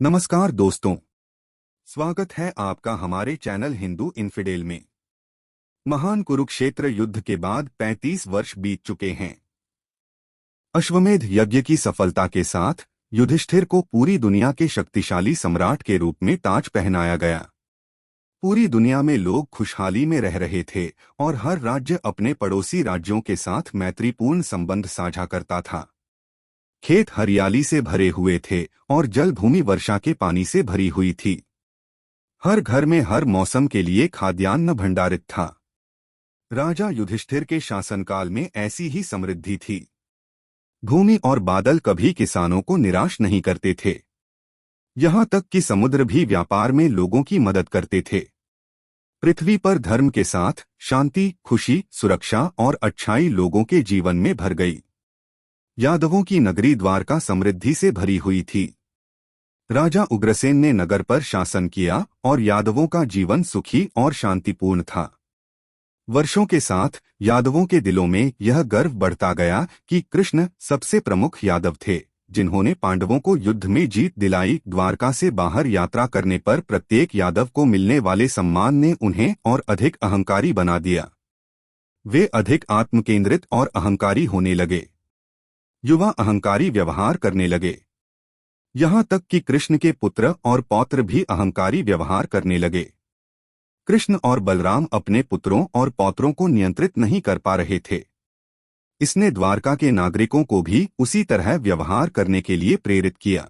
नमस्कार दोस्तों, स्वागत है आपका हमारे चैनल हिंदू इन्फिडेल में। महान कुरुक्षेत्र युद्ध के बाद 35 वर्ष बीत चुके हैं। अश्वमेध यज्ञ की सफलता के साथ युधिष्ठिर को पूरी दुनिया के शक्तिशाली सम्राट के रूप में ताज पहनाया गया। पूरी दुनिया में लोग खुशहाली में रह रहे थे और हर राज्य अपने पड़ोसी राज्यों के साथ मैत्रीपूर्ण संबंध साझा करता था। खेत हरियाली से भरे हुए थे और जल भूमि वर्षा के पानी से भरी हुई थी। हर घर में हर मौसम के लिए खाद्यान्न भंडारित था। राजा युधिष्ठिर के शासनकाल में ऐसी ही समृद्धि थी। भूमि और बादल कभी किसानों को निराश नहीं करते थे। यहाँ तक कि समुद्र भी व्यापार में लोगों की मदद करते थे। पृथ्वी पर धर्म के साथ शांति, खुशी, सुरक्षा और अच्छाई लोगों के जीवन में भर गई। यादवों की नगरी द्वारका समृद्धि से भरी हुई थी। राजा उग्रसेन ने नगर पर शासन किया और यादवों का जीवन सुखी और शांतिपूर्ण था। वर्षों के साथ यादवों के दिलों में यह गर्व बढ़ता गया कि कृष्ण सबसे प्रमुख यादव थे, जिन्होंने पांडवों को युद्ध में जीत दिलाई। द्वारका से बाहर यात्रा करने पर प्रत्येक यादव को मिलने वाले सम्मान ने उन्हें और अधिक अहंकारी बना दिया। वे अधिक आत्मकेंद्रित और अहंकारी होने लगे। युवा अहंकारी व्यवहार करने लगे। यहाँ तक कि कृष्ण के पुत्र और पौत्र भी अहंकारी व्यवहार करने लगे। कृष्ण और बलराम अपने पुत्रों और पौत्रों को नियंत्रित नहीं कर पा रहे थे। इसने द्वारका के नागरिकों को भी उसी तरह व्यवहार करने के लिए प्रेरित किया।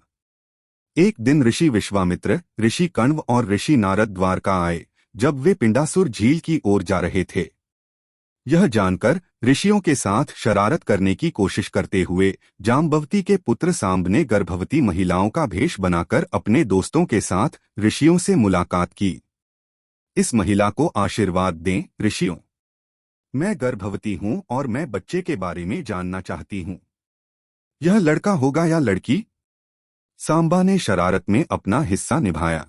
एक दिन ऋषि विश्वामित्र, ऋषि कण्व और ऋषि नारद द्वारका आए, जब वे पिंडासुर झील की ओर जा रहे थे। यह जानकर ऋषियों के साथ शरारत करने की कोशिश करते हुए जाम्बवती के पुत्र सांब ने गर्भवती महिलाओं का भेष बनाकर अपने दोस्तों के साथ ऋषियों से मुलाकात की। इस महिला को आशीर्वाद दें ऋषियों, मैं गर्भवती हूँ और मैं बच्चे के बारे में जानना चाहती हूँ। यह लड़का होगा या लड़की? सांबा ने शरारत में अपना हिस्सा निभाया।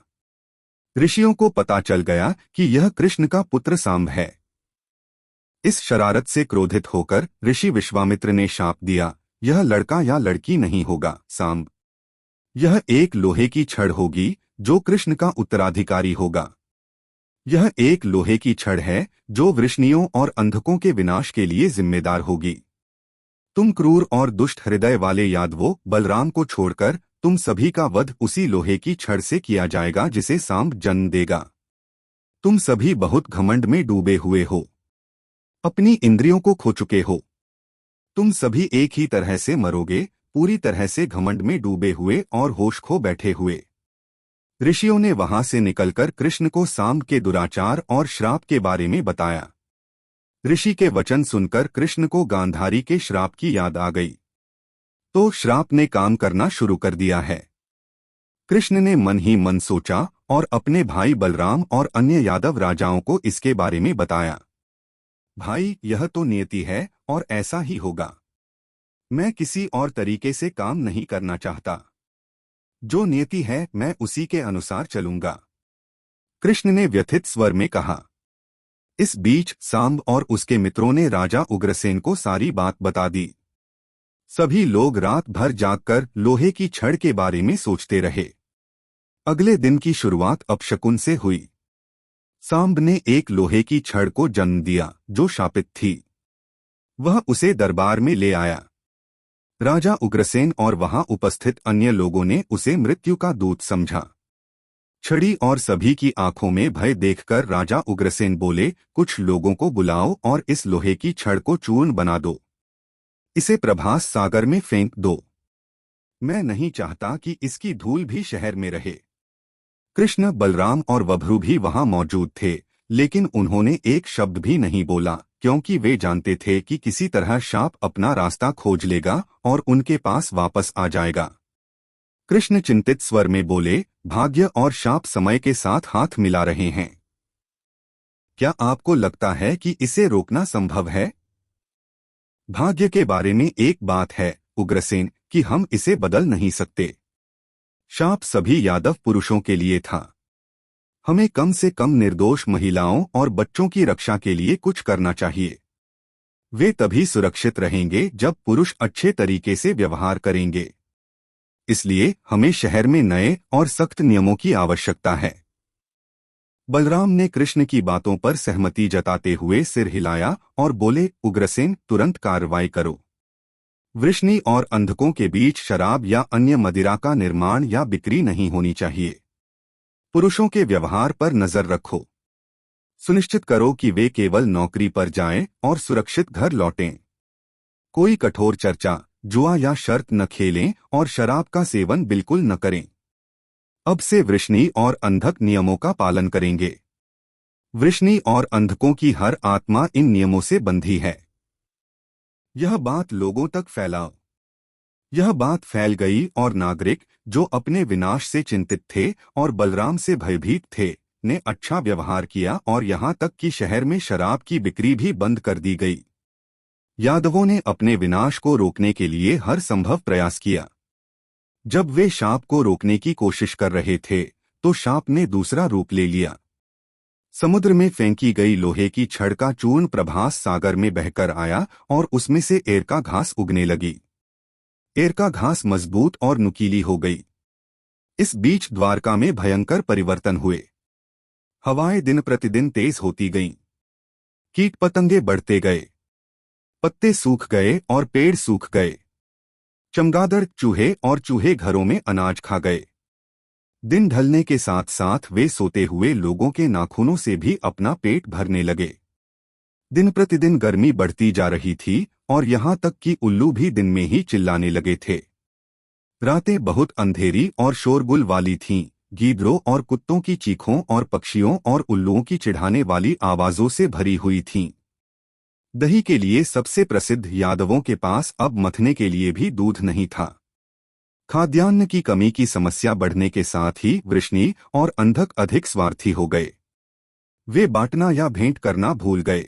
ऋषियों को पता चल गया कि यह कृष्ण का पुत्र सांब है। इस शरारत से क्रोधित होकर ऋषि विश्वामित्र ने शाप दिया, यह लड़का या लड़की नहीं होगा सांब, यह एक लोहे की छड़ होगी जो कृष्ण का उत्तराधिकारी होगा। यह एक लोहे की छड़ है जो वृष्णियों और अंधकों के विनाश के लिए जिम्मेदार होगी। तुम क्रूर और दुष्ट हृदय वाले यादवों, बलराम को छोड़कर तुम सभी का वध उसी लोहे की छड़ से किया जाएगा जिसे सांब जन्म देगा। तुम सभी बहुत घमंड में डूबे हुए हो, अपनी इंद्रियों को खो चुके हो। तुम सभी एक ही तरह से मरोगे, पूरी तरह से घमंड में डूबे हुए और होश खो बैठे हुए। ऋषियों ने वहां से निकलकर कृष्ण को सांब के दुराचार और श्राप के बारे में बताया। ऋषि के वचन सुनकर कृष्ण को गांधारी के श्राप की याद आ गई। तो श्राप ने काम करना शुरू कर दिया है। कृष्ण ने मन ही मन सोचा और अपने भाई बलराम और अन्य यादव राजाओं को इसके बारे में बताया। भाई, यह तो नियति है और ऐसा ही होगा। मैं किसी और तरीके से काम नहीं करना चाहता। जो नियति है मैं उसी के अनुसार चलूंगा, कृष्ण ने व्यथित स्वर में कहा। इस बीच सांब और उसके मित्रों ने राजा उग्रसेन को सारी बात बता दी। सभी लोग रात भर जागकर लोहे की छड़ के बारे में सोचते रहे। अगले दिन की शुरुआत अपशकुन से हुई। सांब ने एक लोहे की छड़ को जन्म दिया जो शापित थी। वह उसे दरबार में ले आया। राजा उग्रसेन और वहां उपस्थित अन्य लोगों ने उसे मृत्यु का दूत समझा। छड़ी और सभी की आंखों में भय देखकर राजा उग्रसेन बोले, कुछ लोगों को बुलाओ और इस लोहे की छड़ को चूर्ण बना दो। इसे प्रभास सागर में फेंक दो। मैं नहीं चाहता कि इसकी धूल भी शहर में रहे। कृष्ण, बलराम और वभ्रु भी वहां मौजूद थे, लेकिन उन्होंने एक शब्द भी नहीं बोला, क्योंकि वे जानते थे कि किसी तरह शाप अपना रास्ता खोज लेगा और उनके पास वापस आ जाएगा। कृष्ण चिंतित स्वर में बोले, भाग्य और शाप समय के साथ हाथ मिला रहे हैं। क्या आपको लगता है कि इसे रोकना संभव है? भाग्य के बारे में एक बात है उग्रसेन, कि हम इसे बदल नहीं सकते। शाप सभी यादव पुरुषों के लिए था। हमें कम से कम निर्दोष महिलाओं और बच्चों की रक्षा के लिए कुछ करना चाहिए। वे तभी सुरक्षित रहेंगे जब पुरुष अच्छे तरीके से व्यवहार करेंगे। इसलिए हमें शहर में नए और सख्त नियमों की आवश्यकता है। बलराम ने कृष्ण की बातों पर सहमति जताते हुए सिर हिलाया और बोले, उग्रसेन, तुरंत कार्रवाई करो। वृष्णि और अंधकों के बीच शराब या अन्य मदिरा का निर्माण या बिक्री नहीं होनी चाहिए। पुरुषों के व्यवहार पर नजर रखो। सुनिश्चित करो कि वे केवल नौकरी पर जाएं और सुरक्षित घर लौटें। कोई कठोर चर्चा, जुआ या शर्त न खेलें और शराब का सेवन बिल्कुल न करें। अब से वृष्णि और अंधक नियमों का पालन करेंगे। वृष्णि और अंधकों की हर आत्मा इन नियमों से बंधी है। यह बात लोगों तक फैलाओ। यह बात फैल गई और नागरिक, जो अपने विनाश से चिंतित थे और बलराम से भयभीत थे, ने अच्छा व्यवहार किया और यहाँ तक कि शहर में शराब की बिक्री भी बंद कर दी गई। यादवों ने अपने विनाश को रोकने के लिए हर संभव प्रयास किया। जब वे शाप को रोकने की कोशिश कर रहे थे, तो शाप ने दूसरा रूप ले लिया। समुद्र में फेंकी गई लोहे की छड़ का चूर्ण प्रभास सागर में बहकर आया और उसमें से एरका घास उगने लगी। एरका घास मजबूत और नुकीली हो गई। इस बीच द्वारका में भयंकर परिवर्तन हुए। हवाएं दिन प्रतिदिन तेज होती गईं। कीट पतंगे बढ़ते गए। पत्ते सूख गए और पेड़ सूख गए। चमगादड़, चूहे और चूहे घरों में अनाज खा गए। दिन ढलने के साथ साथ वे सोते हुए लोगों के नाखूनों से भी अपना पेट भरने लगे। दिन प्रतिदिन गर्मी बढ़ती जा रही थी और यहाँ तक कि उल्लू भी दिन में ही चिल्लाने लगे थे। रातें बहुत अंधेरी और शोरगुल वाली थीं, गीदड़ों और कुत्तों की चीखों और पक्षियों और उल्लुओं की चिढ़ाने वाली आवाजों से भरी हुई थीं। दही के लिए सबसे प्रसिद्ध यादवों के पास अब मथने के लिए भी दूध नहीं था। खाद्यान्न की कमी की समस्या बढ़ने के साथ ही वृष्णि और अंधक अधिक स्वार्थी हो गए। वे बांटना या भेंट करना भूल गए।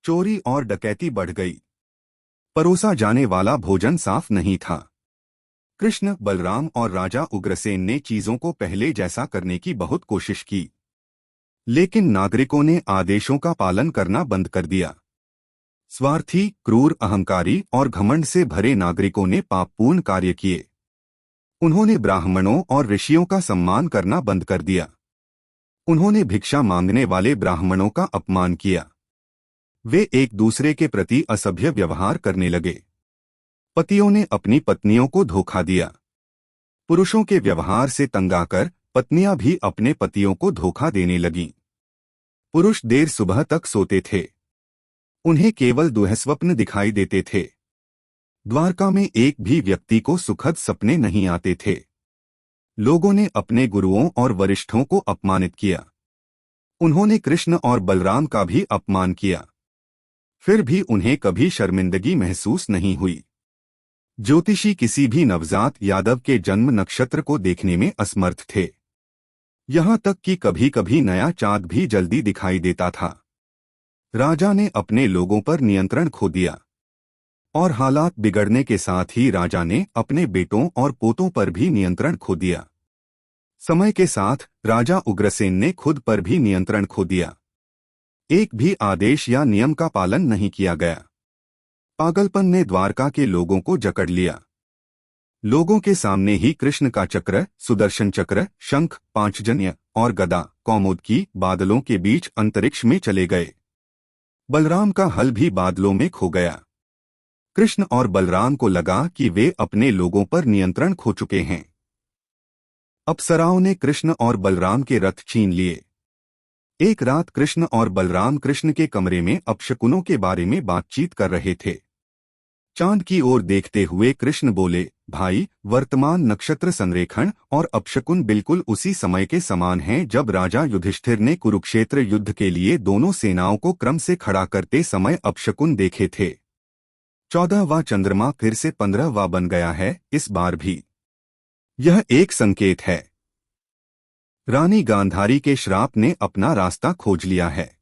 चोरी और डकैती बढ़ गई। परोसा जाने वाला भोजन साफ नहीं था। कृष्ण, बलराम और राजा उग्रसेन ने चीजों को पहले जैसा करने की बहुत कोशिश की, लेकिन नागरिकों ने आदेशों का पालन करना बंद कर दिया। स्वार्थी, क्रूर, अहंकारी और घमंड से भरे नागरिकों ने पापपूर्ण कार्य किए। उन्होंने ब्राह्मणों और ऋषियों का सम्मान करना बंद कर दिया। उन्होंने भिक्षा मांगने वाले ब्राह्मणों का अपमान किया। वे एक दूसरे के प्रति असभ्य व्यवहार करने लगे। पतियों ने अपनी पत्नियों को धोखा दिया। पुरुषों के व्यवहार से तंग आकर पत्नियां भी अपने पतियों को धोखा देने लगीं। पुरुष देर सुबह तक सोते थे। उन्हें केवल दुःस्वप्न दिखाई देते थे। द्वारका में एक भी व्यक्ति को सुखद सपने नहीं आते थे। लोगों ने अपने गुरुओं और वरिष्ठों को अपमानित किया। उन्होंने कृष्ण और बलराम का भी अपमान किया। फिर भी उन्हें कभी शर्मिंदगी महसूस नहीं हुई। ज्योतिषी किसी भी नवजात यादव के जन्म नक्षत्र को देखने में असमर्थ थे। यहाँ तक कि कभी कभी नया चाँद भी जल्दी दिखाई देता था। राजा ने अपने लोगों पर नियंत्रण खो दिया और हालात बिगड़ने के साथ ही राजा ने अपने बेटों और पोतों पर भी नियंत्रण खो दिया। समय के साथ राजा उग्रसेन ने खुद पर भी नियंत्रण खो दिया। एक भी आदेश या नियम का पालन नहीं किया गया। पागलपन ने द्वारका के लोगों को जकड़ लिया। लोगों के सामने ही कृष्ण का चक्र, सुदर्शन चक्र, शंख, पांचजन्य और गदा, कौमुदकी बादलों के बीच अंतरिक्ष में चले गए। बलराम का हल भी बादलों में खो गया। कृष्ण और बलराम को लगा कि वे अपने लोगों पर नियंत्रण खो चुके हैं। अप्सराओं ने कृष्ण और बलराम के रथ छीन लिए। एक रात कृष्ण और बलराम कृष्ण के कमरे में अपशकुनों के बारे में बातचीत कर रहे थे। चांद की ओर देखते हुए कृष्ण बोले, भाई, वर्तमान नक्षत्र संरेखण और अपशकुन बिल्कुल उसी समय के समान हैं जब राजा युधिष्ठिर ने कुरुक्षेत्र युद्ध के लिए दोनों सेनाओं को क्रम से खड़ा करते समय अपशकुन देखे थे। 14वां चंद्रमा फिर से 15वां बन गया है इस बार भी। यह एक संकेत है। रानी गांधारी के श्राप ने अपना रास्ता खोज लिया है।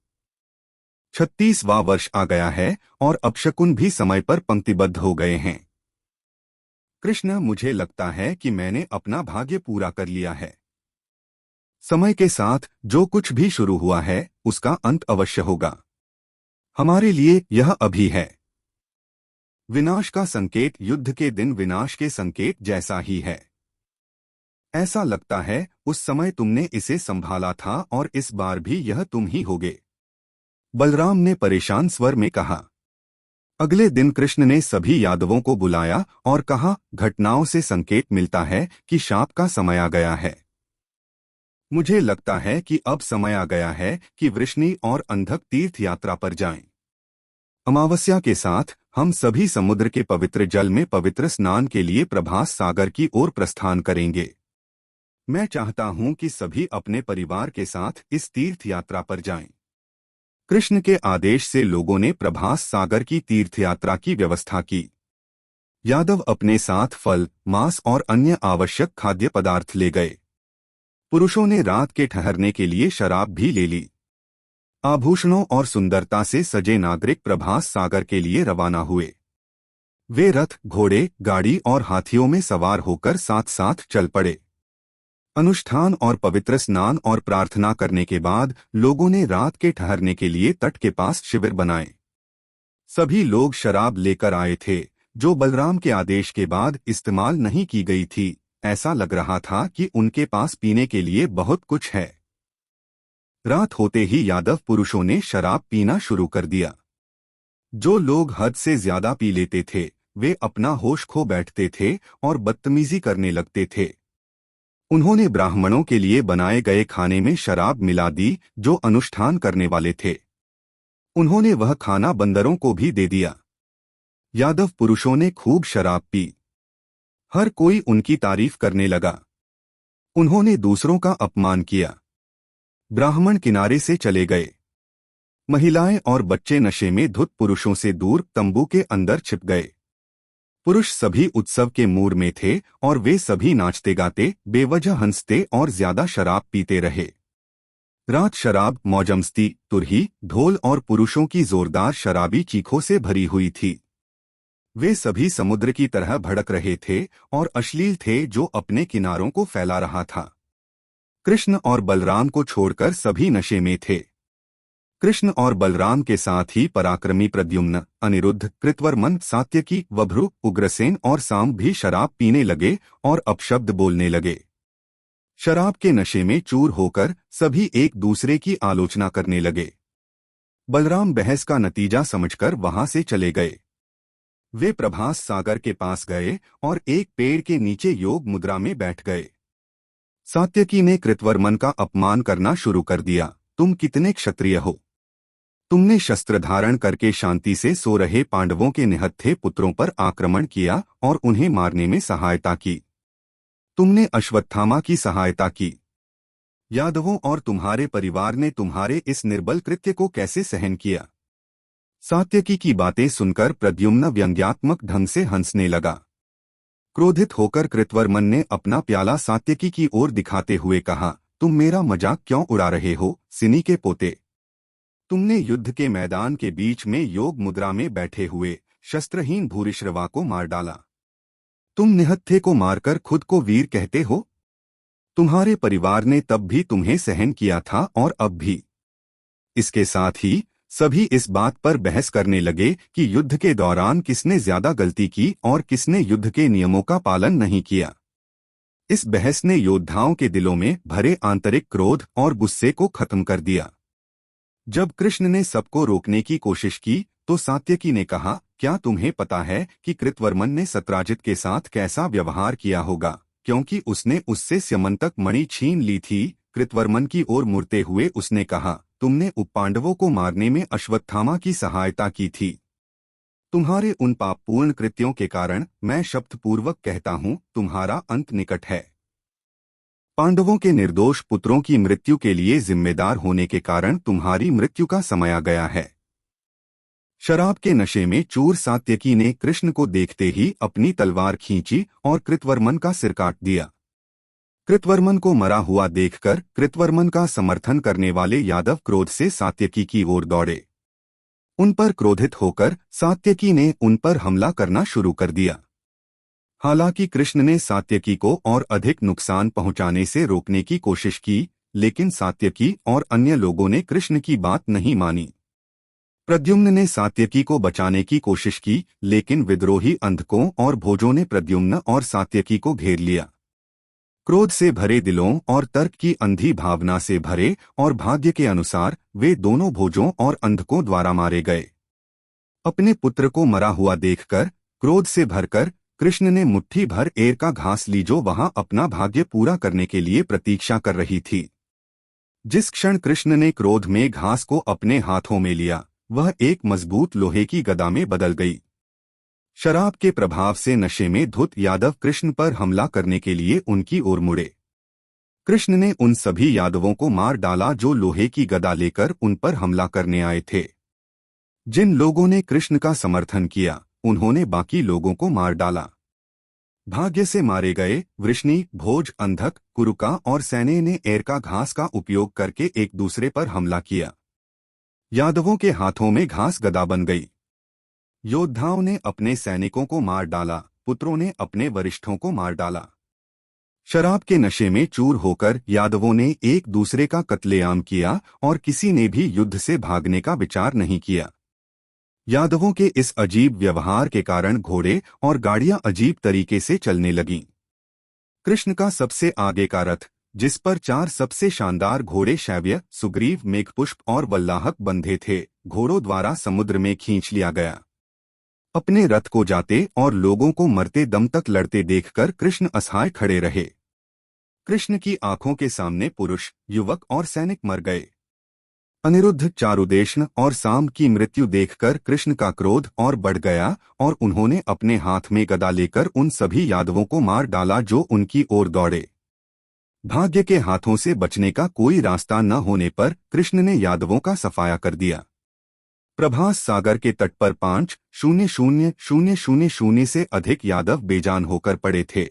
36वां वर्ष आ गया है और अपशकुन भी समय पर पंक्तिबद्ध हो गए हैं। कृष्ण, मुझे लगता है कि मैंने अपना भाग्य पूरा कर लिया है। समय के साथ जो कुछ भी शुरू हुआ है उसका अंत अवश्य होगा। हमारे लिए यह अभी है। विनाश का संकेत युद्ध के दिन विनाश के संकेत जैसा ही है। ऐसा लगता है उस समय तुमने इसे संभाला था और इस बार भी यह तुम ही होगे। बलराम ने परेशान स्वर में कहा। अगले दिन कृष्ण ने सभी यादवों को बुलाया और कहा, घटनाओं से संकेत मिलता है कि शाप का समय आ गया है। मुझे लगता है कि अब समय आ गया है कि वृष्णि और अंधक तीर्थ यात्रा पर जाएं। अमावस्या के साथ हम सभी समुद्र के पवित्र जल में पवित्र स्नान के लिए प्रभास सागर की ओर प्रस्थान करेंगे। मैं चाहता हूं कि सभी अपने परिवार के साथ इस तीर्थ यात्रा पर जाएं। कृष्ण के आदेश से लोगों ने प्रभास सागर की तीर्थयात्रा की व्यवस्था की। यादव अपने साथ फल, मांस और अन्य आवश्यक खाद्य पदार्थ ले गए। पुरुषों ने रात के ठहरने के लिए शराब भी ले ली। आभूषणों और सुंदरता से सजे नागरिक प्रभास सागर के लिए रवाना हुए। वे रथ, घोड़े, गाड़ी और हाथियों में सवार होकर साथ साथ चल पड़े। अनुष्ठान और पवित्र स्नान और प्रार्थना करने के बाद लोगों ने रात के ठहरने के लिए तट के पास शिविर बनाए। सभी लोग शराब लेकर आए थे, जो बलराम के आदेश के बाद इस्तेमाल नहीं की गई थी। ऐसा लग रहा था कि उनके पास पीने के लिए बहुत कुछ है। रात होते ही यादव पुरुषों ने शराब पीना शुरू कर दिया। जो लोग हद से ज्यादा पी लेते थे वे अपना होश खो बैठते थे और बदतमीजी करने लगते थे। उन्होंने ब्राह्मणों के लिए बनाए गए खाने में शराब मिला दी जो अनुष्ठान करने वाले थे। उन्होंने वह खाना बंदरों को भी दे दिया। यादव पुरुषों ने खूब शराब पी। हर कोई उनकी तारीफ करने लगा। उन्होंने दूसरों का अपमान किया। ब्राह्मण किनारे से चले गए। महिलाएं और बच्चे नशे में धुत पुरुषों से दूर तंबू के अंदर छिप गए। पुरुष सभी उत्सव के मूड में थे और वे सभी नाचते गाते, बेवजह हंसते और ज्यादा शराब पीते रहे। रात शराब, मौजमस्ती, तुरही, ढोल और पुरुषों की जोरदार शराबी चीखों से भरी हुई थी। वे सभी समुद्र की तरह भड़क रहे थे और अश्लील थे जो अपने किनारों को फैला रहा था। कृष्ण और बलराम को छोड़कर सभी नशे में थे। कृष्ण और बलराम के साथ ही पराक्रमी प्रद्युम्न, अनिरुद्ध, कृतवर्मन, सात्यकी, वभ्रु, उग्रसेन और सांब भी शराब पीने लगे और अपशब्द बोलने लगे। शराब के नशे में चूर होकर सभी एक दूसरे की आलोचना करने लगे। बलराम बहस का नतीजा समझकर वहां से चले गए। वे प्रभास सागर के पास गए और एक पेड़ के नीचे योग मुद्रा में बैठ गए। सात्यकी ने कृतवर्मन का अपमान करना शुरू कर दिया। तुम कितने क्षत्रिय हो? तुमने शस्त्र धारण करके शांति से सो रहे पांडवों के निहत्थे पुत्रों पर आक्रमण किया और उन्हें मारने में सहायता की। तुमने अश्वत्थामा की सहायता की। यादवों और तुम्हारे परिवार ने तुम्हारे इस निर्बल कृत्य को कैसे सहन किया? सात्यकी की बातें सुनकर प्रद्युम्न व्यंग्यात्मक ढंग से हंसने लगा। क्रोधित होकर कृतवर्मन ने अपना प्याला सात्यकी की ओर दिखाते हुए कहा, तुम मेरा मजाक क्यों उड़ा रहे हो, सिनी के पोते? तुमने युद्ध के मैदान के बीच में योग मुद्रा में बैठे हुए शस्त्रहीन भूरिश्रवा को मार डाला। तुम निहत्थे को मारकर खुद को वीर कहते हो? तुम्हारे परिवार ने तब भी तुम्हें सहन किया था और अब भी। इसके साथ ही सभी इस बात पर बहस करने लगे कि युद्ध के दौरान किसने ज्यादा गलती की और किसने युद्ध के नियमों का पालन नहीं किया। इस बहस ने योद्धाओं के दिलों में भरे आंतरिक क्रोध और गुस्से को खत्म कर दिया। जब कृष्ण ने सबको रोकने की कोशिश की तो सात्यकी ने कहा, क्या तुम्हें पता है कि कृतवर्मन ने सत्राजित के साथ कैसा व्यवहार किया होगा, क्योंकि उसने उससे स्यमंतक मणि छीन ली थी। कृतवर्मन की ओर मुड़ते हुए उसने कहा, तुमने उपपांडवों को मारने में अश्वत्थामा की सहायता की थी। तुम्हारे उन पापपूर्ण कृत्यों के कारण मैं शपथपूर्वक कहता हूँ, तुम्हारा अंत निकट है। पांडवों के निर्दोष पुत्रों की मृत्यु के लिए जिम्मेदार होने के कारण तुम्हारी मृत्यु का समय आ गया है। शराब के नशे में चूर सात्यकी ने कृष्ण को देखते ही अपनी तलवार खींची और कृतवर्मन का सिर काट दिया। कृतवर्मन को मरा हुआ देखकर कृतवर्मन का समर्थन करने वाले यादव क्रोध से सात्यकी की ओर दौड़े। उन पर क्रोधित होकर सात्यकी ने उन पर हमला करना शुरू कर दिया। हालांकि कृष्ण ने सात्यकी को और अधिक नुकसान पहुंचाने से रोकने की कोशिश की, लेकिन सात्यकी और अन्य लोगों ने कृष्ण की बात नहीं मानी। प्रद्युम्न ने सात्यकी को बचाने की कोशिश की, लेकिन विद्रोही अंधकों और भोजों ने प्रद्युम्न और सात्यकी को घेर लिया। क्रोध से भरे दिलों और तर्क की अंधी भावना से भरे और भाग्य के अनुसार वे दोनों भोजों और अंधकों द्वारा मारे गए। अपने पुत्र को मरा हुआ देखकर क्रोध से भरकर कृष्ण ने मुट्ठी भर एर का घास ली, जो वहां अपना भाग्य पूरा करने के लिए प्रतीक्षा कर रही थी। जिस क्षण कृष्ण ने क्रोध में घास को अपने हाथों में लिया, वह एक मजबूत लोहे की गदा में बदल गई। शराब के प्रभाव से नशे में धुत यादव कृष्ण पर हमला करने के लिए उनकी ओर मुड़े। कृष्ण ने उन सभी यादवों को मार डाला जो लोहे की गदा लेकर उन पर हमला करने आए थे। जिन लोगों ने कृष्ण का समर्थन किया, उन्होंने बाकी लोगों को मार डाला। भाग्य से मारे गए वृष्णि, भोज, अंधक, कुरुका और सैन्य ने एर का घास का उपयोग करके एक दूसरे पर हमला किया। यादवों के हाथों में घास गदा बन गई। योद्धाओं ने अपने सैनिकों को मार डाला, पुत्रों ने अपने वरिष्ठों को मार डाला। शराब के नशे में चूर होकर यादवों ने एक दूसरे का कत्लेआम किया और किसी ने भी युद्ध से भागने का विचार नहीं किया। यादवों के इस अजीब व्यवहार के कारण घोड़े और गाड़ियां अजीब तरीके से चलने लगीं। कृष्ण का सबसे आगे का रथ, जिस पर 4 सबसे शानदार घोड़े शैव्य, सुग्रीव, मेघपुष्प और वल्लाहक बंधे थे, घोड़ों द्वारा समुद्र में खींच लिया गया। अपने रथ को जाते और लोगों को मरते दम तक लड़ते देखकर कृष्ण असहाय खड़े रहे। कृष्ण की आंखों के सामने पुरुष, युवक और सैनिक मर गए। अनिरुद्ध, चारुदेशन और साम की मृत्यु देखकर कृष्ण का क्रोध और बढ़ गया और उन्होंने अपने हाथ में गदा लेकर उन सभी यादवों को मार डाला जो उनकी ओर दौड़े। भाग्य के हाथों से बचने का कोई रास्ता न होने पर कृष्ण ने यादवों का सफाया कर दिया। प्रभास सागर के तट पर 5,000,000 से अधिक यादव बेजान होकर पड़े थे।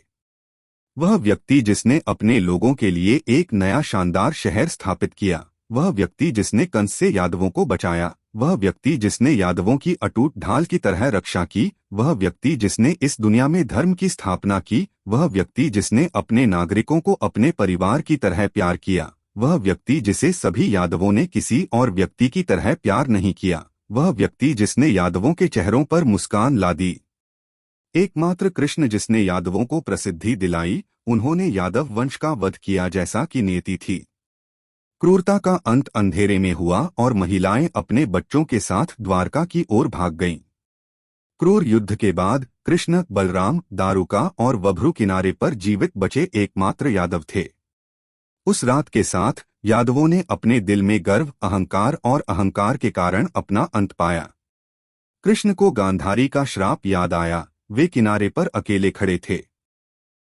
वह व्यक्ति जिसने अपने लोगों के लिए एक नया शानदार शहर स्थापित किया, वह व्यक्ति जिसने कंस से यादवों को बचाया, वह व्यक्ति जिसने यादवों की अटूट ढाल की तरह रक्षा की, वह व्यक्ति जिसने इस दुनिया में धर्म की स्थापना की, वह व्यक्ति जिसने अपने नागरिकों को अपने परिवार की तरह प्यार किया, वह व्यक्ति जिसे सभी यादवों ने किसी और व्यक्ति की तरह प्यार नहीं किया, वह व्यक्ति जिसने यादवों के चेहरों पर मुस्कान ला दी। एकमात्र कृष्ण जिसने यादवों को प्रसिद्धि दिलाई। उन्होंने यादव वंश का वध किया जैसा कि नियति थी। क्रूरता का अंत अंधेरे में हुआ और महिलाएं अपने बच्चों के साथ द्वारका की ओर भाग गईं। क्रूर युद्ध के बाद कृष्ण, बलराम, दारुका और वभ्रु किनारे पर जीवित बचे एकमात्र यादव थे। उस रात के साथ यादवों ने अपने दिल में गर्व, अहंकार और अहंकार के कारण अपना अंत पाया। कृष्ण को गांधारी का श्राप याद आया। वे किनारे पर अकेले खड़े थे।